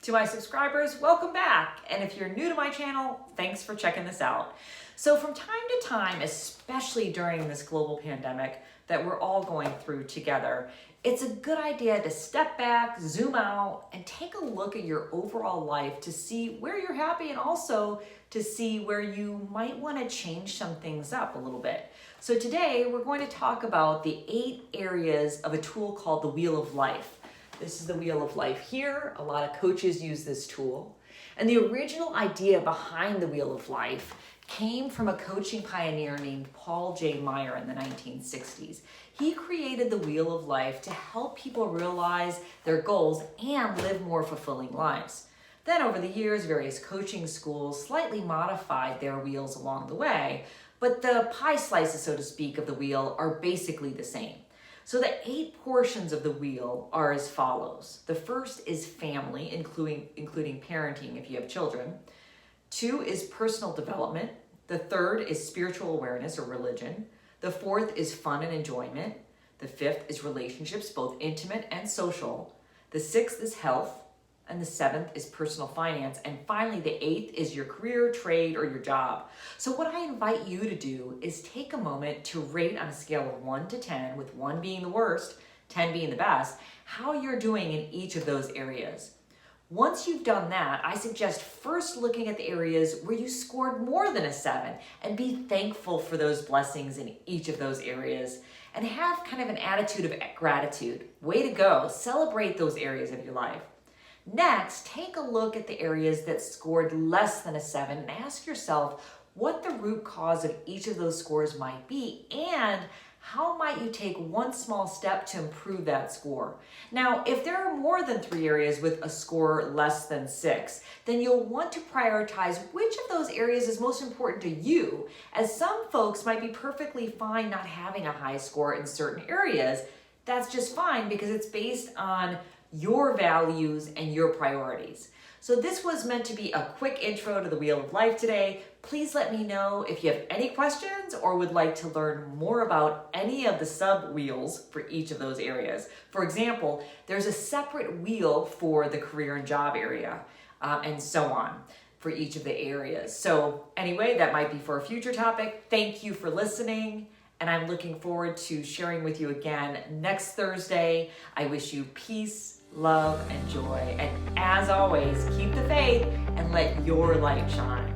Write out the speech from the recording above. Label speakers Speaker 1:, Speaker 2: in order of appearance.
Speaker 1: To my subscribers, welcome back. And if you're new to my channel, thanks for checking this out. So from time to time, especially during this global pandemic that we're all going through together, it's a good idea to step back, zoom out, and take a look at your overall life to see where you're happy and also to see where you might want to change some things up a little bit. So today we're going to talk about the 8 areas of a tool called the Wheel of Life. This is the Wheel of Life here. A lot of coaches use this tool. And the original idea behind the Wheel of Life came from a coaching pioneer named Paul J. Meyer in the 1960s. He created the Wheel of Life to help people realize their goals and live more fulfilling lives. Then over the years, various coaching schools slightly modified their wheels along the way, but the pie slices, so to speak, of the wheel are basically the same. So the 8 portions of the wheel are as follows. The first is family, including parenting if you have children. 2 is personal development. The 3rd is spiritual awareness or religion. The 4th is fun and enjoyment. The 5th is relationships, both intimate and social. The 6th is health. And the 7th is personal finance. And finally, the 8th is your career, trade, or your job. So what I invite you to do is take a moment to rate on a scale of 1 to 10, with 1 being the worst, 10 being the best, how you're doing in each of those areas. Once you've done that, I suggest first looking at the areas where you scored more than a 7 and be thankful for those blessings in each of those areas and have kind of an attitude of gratitude. Way to go. Celebrate those areas of your life. Next, take a look at the areas that scored less than a 7 and ask yourself what the root cause of each of those scores might be and how might you take one small step to improve that score. Now, if there are more than 3 areas with a score less than 6, then you'll want to prioritize which of those areas is most important to you, as some folks might be perfectly fine not having a high score in certain areas. That's just fine because it's based on your values and your priorities. So this was meant to be a quick intro to the Wheel of Life today. Please let me know if you have any questions or would like to learn more about any of the sub-wheels for each of those areas. For example, there's a separate wheel for the career and job area, and so on for each of the areas. So anyway, that might be for a future topic. Thank you for listening. And I'm looking forward to sharing with you again next Thursday. I wish you peace, love, and joy. And as always, keep the faith and let your light shine.